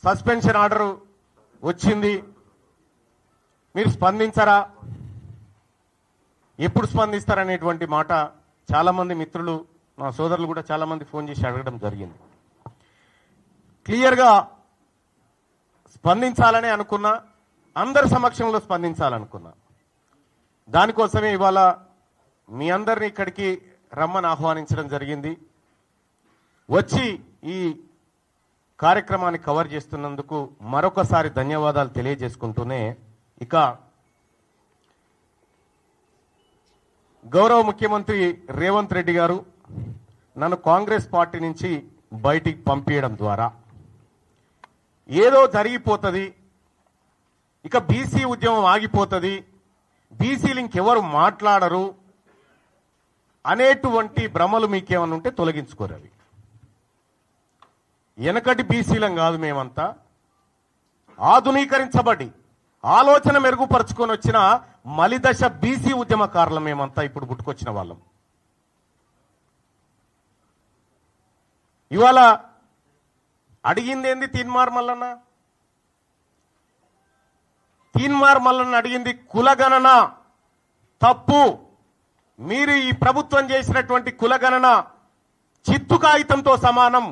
Suspension order వచ్చింది, మీరు స్పందించరా, ఎప్పుడు స్పందిస్తారనేటువంటి మాట చాలామంది మిత్రులు, మా సోదరులు కూడా చాలామంది ఫోన్ చేసి అడగడం జరిగింది. క్లియర్గా స్పందించాలని అనుకున్నా, అందరి సమక్షంలో స్పందించాలనుకున్నా. దానికోసమే ఇవాళ మీ అందరినీ ఇక్కడికి రమ్మని ఆహ్వానించడం జరిగింది. వచ్చి ఈ కార్యక్రమాన్ని కవర్ చేస్తున్నందుకు మరొకసారి ధన్యవాదాలు తెలియజేసుకుంటూనే, ఇక గౌరవ ముఖ్యమంత్రి రేవంత్ రెడ్డి గారు నన్ను కాంగ్రెస్ పార్టీ నుంచి బయటికి పంపించడం ద్వారా ఏదో జరిగిపోతుంది, ఇక బీసీ ఉద్యమం ఆగిపోతుంది, బీసీలు ఇంకెవరు మాట్లాడరు అనేటువంటి భ్రమలు మీకేమన్నా ఉంటే తొలగించుకోరు. అవి వెనకటి బీసీలం కాదు, మేమంతా ఆధునీకరించబడి ఆలోచన మెరుగుపరుచుకొని వచ్చిన మలిదశ బీసీ ఉద్యమకారులు మేమంతా ఇప్పుడు పుట్టుకొచ్చిన వాళ్ళం. ఇవాళ అడిగిందేంది తీన్మార్ మల్లన్న? తీన్మార్ మల్లన్న అడిగింది కులగణన తప్పు, మీరు ఈ ప్రభుత్వం చేసినటువంటి కులగణన చిత్తు కాగితంతో సమానం,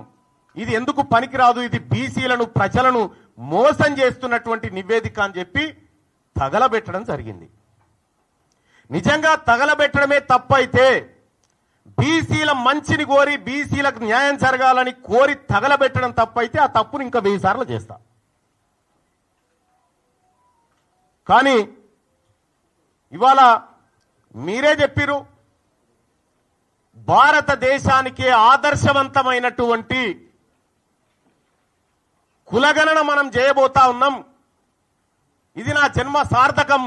ఇది ఎందుకు పనికిరాదు, ఇది బీసీలను ప్రజలను మోసం చేస్తున్నటువంటి నివేదిక అని చెప్పి తగలబెట్టడం జరిగింది. నిజంగా తగలబెట్టడమే తప్పైతే, బీసీల మంచిని కోరి బీసీలకు న్యాయం జరగాలని కోరి తగలబెట్టడం తప్పైతే ఆ తప్పును ఇంకా 1000 సార్లు చేస్తా. కానీ ఇవాళ మీరే చెప్పిరు, భారతదేశానికే ఆదర్శవంతమైనటువంటి కులగణన మనం చేయబోతా ఉన్నాం, ఇది నా జన్మ సార్థకం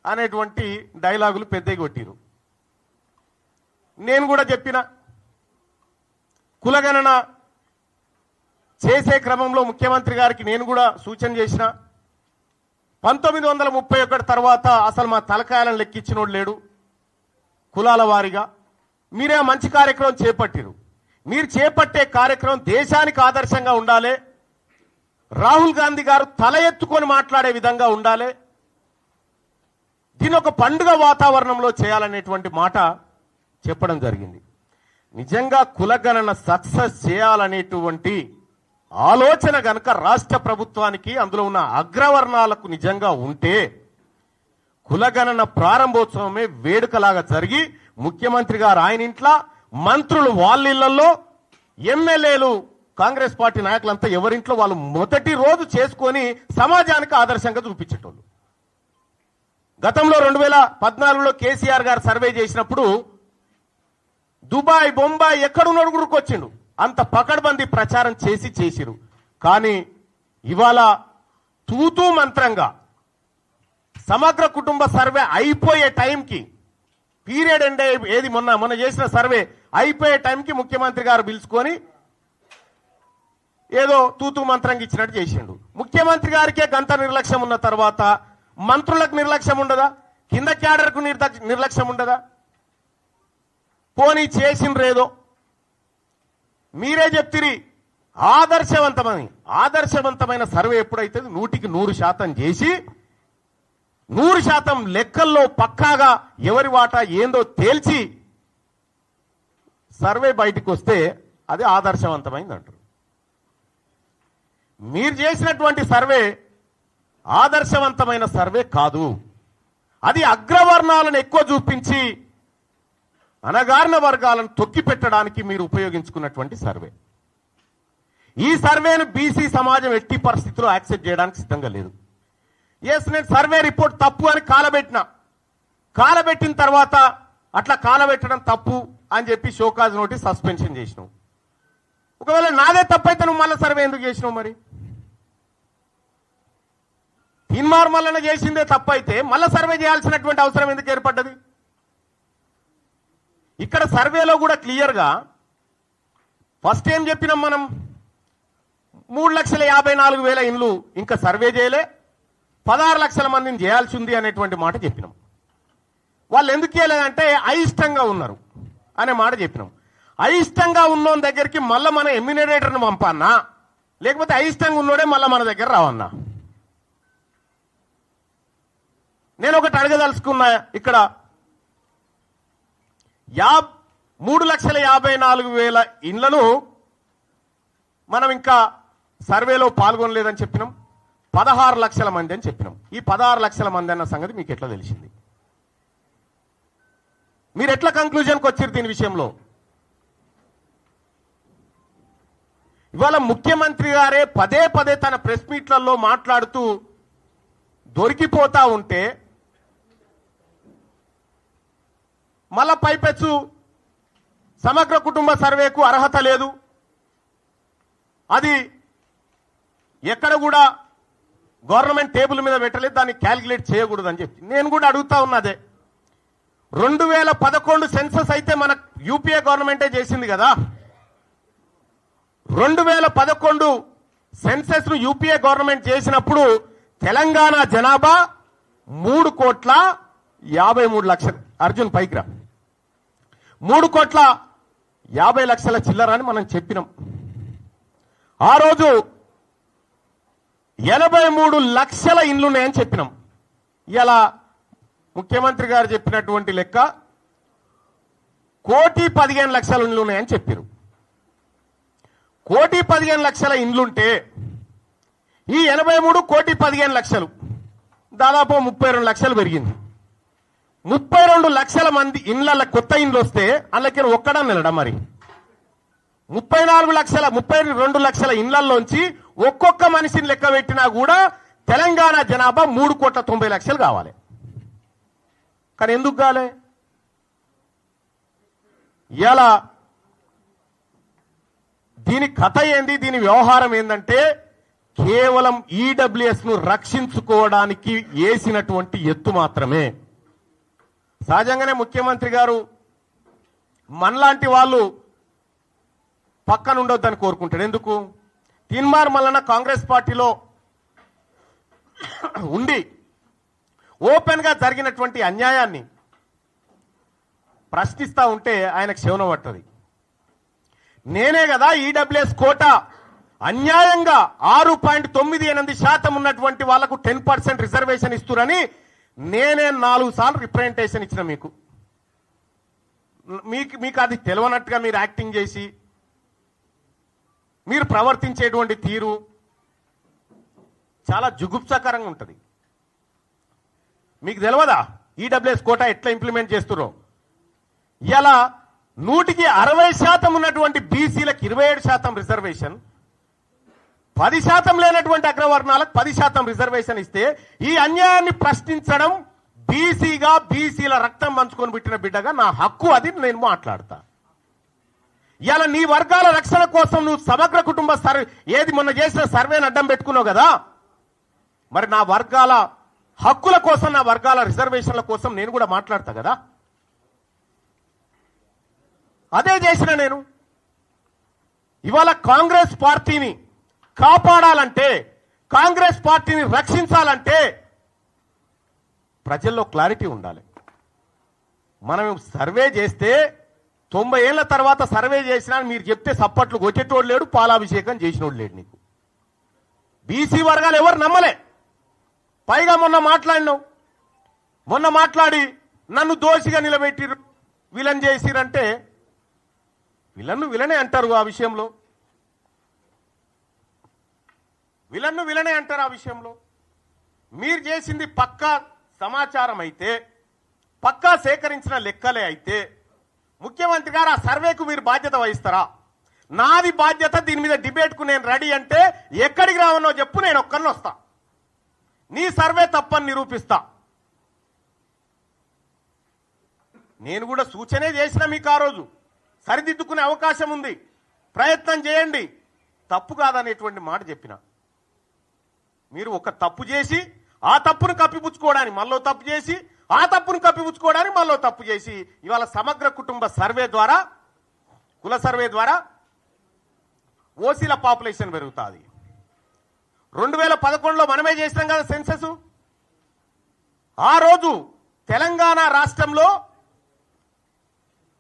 అనేటువంటి డైలాగులు పెద్దగా కొట్టిరు. నేను కూడా చెప్పిన, కులగణన చేసే క్రమంలో ముఖ్యమంత్రి గారికి నేను కూడా సూచన చేసిన, 1931 తర్వాత అసలు మా తలకాయలను లెక్కించినోడు లేడు కులాల వారీగా. మీరే మంచి కార్యక్రమం చేపట్టిరు. మీరు చేపట్టే కార్యక్రమం దేశానికి ఆదర్శంగా ఉండాలి, రాహుల్ గాంధీ గారు తల ఎత్తుకొని మాట్లాడే విధంగా ఉండాలి, దీని ఒక పండుగ వాతావరణంలో చేయాలనేటువంటి మాట చెప్పడం జరిగింది. నిజంగా కులగణన సక్సెస్ చేయాలనేటువంటి ఆలోచన గనక రాష్ట్ర ప్రభుత్వానికి, అందులో ఉన్న అగ్రవర్ణాలకు నిజంగా ఉంటే, కులగణన ప్రారంభోత్సవమే వేడుకలాగా జరిగి ముఖ్యమంత్రి గారు ఆయన ఇంట్లో, మంత్రులు వాళ్ళ ఇళ్లలో, ఎమ్మెల్యేలు కాంగ్రెస్ పార్టీ నాయకులంతా ఎవరింట్లో వాళ్ళు మొదటి రోజు చేసుకొని సమాజానికి ఆదర్శంగా చూపించేటోళ్ళు. గతంలో 2014లో కేసీఆర్ గారు సర్వే చేసినప్పుడు దుబాయ్, బొంబాయి ఎక్కడున్నాడు గురుకొచ్చిండు, అంత పకడ్బందీ ప్రచారం చేసిరు. కానీ ఇవాళ తూతూ మంత్రంగా సమగ్ర కుటుంబ సర్వే అయిపోయే టైంకి, పీరియడ్ ఎండ్ ఏది మొన్న చేసిన సర్వే అయిపోయే టైంకి ముఖ్యమంత్రి గారు పిలుచుకొని ఏదో తూతూ మంత్రంగా ఇచ్చినట్టు చేసిండు. ముఖ్యమంత్రి గారికే గంత నిర్లక్ష్యం ఉన్న తర్వాత మంత్రులకు నిర్లక్ష్యం ఉండదా? కింద క్యాడర్కు నిర్లక్ష్యం ఉండదా? పోనీ చేసిండ్రేదో మీరే చెప్తిరి ఆదర్శవంతమైన సర్వే ఎప్పుడైతే 100% చేసి 100% లెక్కల్లో పక్కాగా ఎవరి వాటా ఏందో తేల్చి సర్వే బయటికి వస్తే అది ఆదర్శవంతమైంది అంటారు. మీరు చేసినటువంటి సర్వే ఆదర్శవంతమైన సర్వే కాదు, అది అగ్రవర్ణాలను ఎక్కువ చూపించి అనగారిన వర్గాలను తొక్కి పెట్టడానికి మీరు ఉపయోగించుకున్నటువంటి సర్వే. ఈ సర్వేను బీసీ సమాజం ఎట్టి పరిస్థితుల్లో యాక్సెప్ట్ చేయడానికి సిద్ధంగా లేదు. ఎస్, నేను సర్వే రిపోర్ట్ తప్పు అని కాలబెట్టిన తర్వాత అట్లా కాలబెట్టడం తప్పు అని చెప్పి షోకాజ్ నోటీస్ సస్పెన్షన్ చేసినావు. ఒకవేళ నాదే తప్పైతే నువ్వు మళ్ళీ సర్వే ఎందుకు చేసినావు? మరి తీన్మార్ మల్లన్న చేసిందే తప్పైతే మళ్ళీ సర్వే చేయాల్సినటువంటి అవసరం ఎందుకు ఏర్పడ్డది? ఇక్కడ సర్వేలో కూడా క్లియర్గా ఫస్ట్ ఏం చెప్పినాం మనం, 3,54,000 ఇండ్లు ఇంకా సర్వే చేయలే, 16 లక్షల మందిని చేయాల్సి ఉంది అనేటువంటి మాట చెప్పినాం. వాళ్ళు ఎందుకు చేయలేదంటే అయిష్టంగా ఉన్నారు అనే మాట చెప్పినాం. అయిష్టంగా ఉన్నోని దగ్గరికి మళ్ళీ మన ఎమ్యూనరేటర్ను పంపానా లేకపోతే అయిష్టంగా ఉన్నోడే మళ్ళీ మన దగ్గర రావన్నా. నేను ఒకటి అడగదలుచుకున్నా, ఇక్కడ 3,54,000 ఇండ్లను మనం ఇంకా సర్వేలో పాల్గొనలేదని చెప్పినాం. 16 లక్షల మంది అని చెప్పినాం. ఈ 16 లక్షల మంది అన్న సంగతి మీకు ఎట్లా తెలిసింది? మీరు ఎట్లా కంక్లూజన్కి వచ్చారు దీని విషయంలో? ఇవాళ ముఖ్యమంత్రి గారే పదే పదే తన ప్రెస్ మీట్లలో మాట్లాడుతూ దొరికిపోతా ఉంటే మళ్ళా పైపెచ్చు సమగ్ర కుటుంబ సర్వేకు అర్హత లేదు, అది ఎక్కడ కూడా గవర్నమెంట్ టేబుల్ మీద పెట్టలేదు, దాన్ని క్యాలిక్యులేట్ చేయకూడదు అని చెప్పి నేను కూడా అడుగుతా ఉన్నదే. 2011 సెన్సస్ అయితే మన యూపీఏ గవర్నమెంటే చేసింది కదా. 2011 సెన్సస్ ను యూపీఏ గవర్నమెంట్ చేసినప్పుడు తెలంగాణ జనాభా 3,53,00,000. అర్జున్ పైకిరా. 3,50,00,000 చిల్లర అని మనం చెప్పినాం. ఆ రోజు 83 లక్షల ఇండ్లు ఉన్నాయని చెప్పినాం. ఇలా ముఖ్యమంత్రి గారు చెప్పినటువంటి లెక్క 1,15,00,000 ఇండ్లు ఉన్నాయని చెప్పారు. 1,15,00,000 ఇండ్లుంటే ఈ 83 1,15,00,000 దాదాపు 32 లక్షలు పెరిగింది. 32 లక్షల మంది ఇండ్ల కొత్త ఇండ్లు వస్తే అందులోకి ఒక్కడని నిలడా? మరి 32 లక్షల ఇండ్లలోంచి ఒక్కొక్క మనిషిని లెక్క పెట్టినా కూడా తెలంగాణ జనాభా 3,90,00,000 కావాలి. కానీ ఎందుకు కాలే? ఇలా దీని కథ ఏంది, దీని వ్యవహారం ఏందంటే కేవలం ఈడబ్ల్యూఎస్ ను రక్షించుకోవడానికి వేసినటువంటి ఎత్తు మాత్రమే. సహజంగానే ముఖ్యమంత్రి గారు మనలాంటి వాళ్ళు పక్కన ఉండొద్దని కోరుకుంటాడు. ఎందుకు? తీన్మార్ మల్లన్న కాంగ్రెస్ పార్టీలో ఉండి ఓపెన్ గా జరిగినటువంటి అన్యాయాన్ని ప్రశ్నిస్తా ఉంటే ఆయనకు శవనం పట్టది. నేనే కదా ఈడబ్ల్యూఎస్ కోటా అన్యాయంగా 6.98% ఉన్నటువంటి వాళ్లకు 10% రిజర్వేషన్ ఇస్తురని నేనే 4 సార్లు రిప్రజెంటేషన్ ఇచ్చిన. మీకు అది తెలియనట్టుగా మీరు యాక్టింగ్ చేసి మీరు ప్రవర్తించేటువంటి తీరు చాలా జుగుప్సాకరంగా ఉంటుంది. మీకు తెలియదా ఈడబ్ల్యూఎస్ కోటా ఎట్లా ఇంప్లిమెంట్ చేస్తున్నారో? ఇలా 160% ఉన్నటువంటి బీసీలకు 27% రిజర్వేషన్, 10% లేనటువంటి అగ్రవర్ణాలకు 10% రిజర్వేషన్ ఇస్తే ఈ అన్యాయాన్ని ప్రశ్నించడం బీసీగా, బీసీల రక్తం పంచుకొని పెట్టిన బిడ్డగా నా హక్కు, అది నేను మాట్లాడతా. ఇలా నీ వర్గాల రక్షణ కోసం నువ్వు సమగ్ర కుటుంబ సర్వే ఏది మొన్న చేసిన సర్వేని అడ్డం పెట్టుకున్నావు కదా, మరి నా వర్గాల హక్కుల కోసం, నా వర్గాల రిజర్వేషన్ల కోసం నేను కూడా మాట్లాడతా కదా. అదే చేసిన నేను. ఇవాళ కాంగ్రెస్ పార్టీని కాపాడాలంటే, కాంగ్రెస్ పార్టీని రక్షించాలంటే ప్రజల్లో క్లారిటీ ఉండాలి. మనం సర్వే చేస్తే 90 ఏళ్ల తర్వాత సర్వే చేసినా మీరు చెప్తే సప్పట్లు కొట్టేటోడు లేడు, పాలాభిషేకం చేసినోడు లేడు. నీకు బీసీ వర్గాలు ఎవరు నమ్మలే. పైగా మొన్న మాట్లాడి నన్ను దోషిగా నిలబెట్టిరు, విలన్ చేసిరంటే విలనే అంటారు. ఆ విషయంలో విలనే అంటారు. ఆ విషయంలో మీరు చేసింది పక్కా సమాచారం అయితే, పక్కా సేకరించిన లెక్కలే అయితే ముఖ్యమంత్రి గారు ఆ సర్వేకు మీరు బాధ్యత వహిస్తారా? నాది బాధ్యత, దీని మీద డిబేట్కు నేను రెడీ అంటే ఎక్కడికి రావనో చెప్పు, నేను ఒక్కరిని వస్తా, నీ సర్వే తప్పని నిరూపిస్తా. నేను కూడా సూచనే చేసిన మీకు, ఆ రోజు సరిదిద్దుకునే అవకాశం ఉంది, ప్రయత్నం చేయండి, తప్పు కాదనేటువంటి మాట చెప్పిన. మీరు ఒక తప్పు చేసి ఆ తప్పును కప్పిపుచ్చుకోవడానికి మళ్ళీ తప్పు చేసి, ఆ తప్పును కప్పిపుచ్చుకోవడానికి మళ్ళీ తప్పు చేసి ఇవాళ సమగ్ర కుటుంబ సర్వే ద్వారా, కుల సర్వే ద్వారా ఓసీల పాపులేషన్ పెరుగుతుంది. 2011లో మనమే చేసినాం కదా సెన్సస్. ఆ రోజు తెలంగాణ రాష్ట్రంలో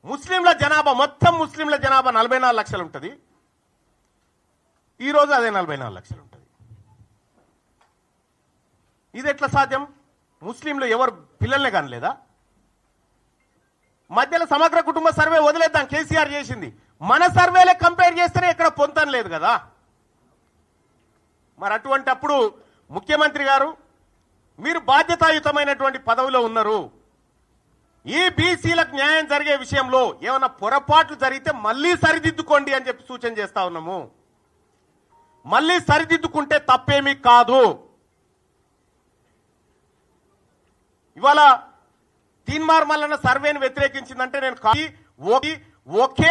ముస్లింల జనాభా, మొత్తం ముస్లింల జనాభా 44 లక్షలు ఉంటుంది. ఈరోజు అదే 44 లక్షలు ఉంటుంది. ఇది ఎట్లా సాధ్యం? ముస్లింలు ఎవరు పిల్లల్ని కానలేదా? మధ్యలో సమగ్ర కుటుంబ సర్వే వదిలేద్దాం, కేసీఆర్ చేసింది. మన సర్వేలే కంపేర్ చేస్తేనే ఇక్కడ పొంతం లేదు కదా. మరి అటువంటి అప్పుడు ముఖ్యమంత్రి గారు, మీరు బాధ్యతాయుతమైనటువంటి పదవిలో ఉన్నారు. ఈ బీసీలకు న్యాయం జరిగే విషయంలో ఏమైనా పొరపాట్లు జరిగితే మళ్ళీ సరిదిద్దుకోండి అని చెప్పి సూచన చేస్తా ఉన్నాము. మళ్ళీ సరిదిద్దుకుంటే తప్పేమీ కాదు. ఇవాళ తీన్మార్ మల్లన్న సర్వేను వ్యతిరేకించిందంటే నేను ఒకే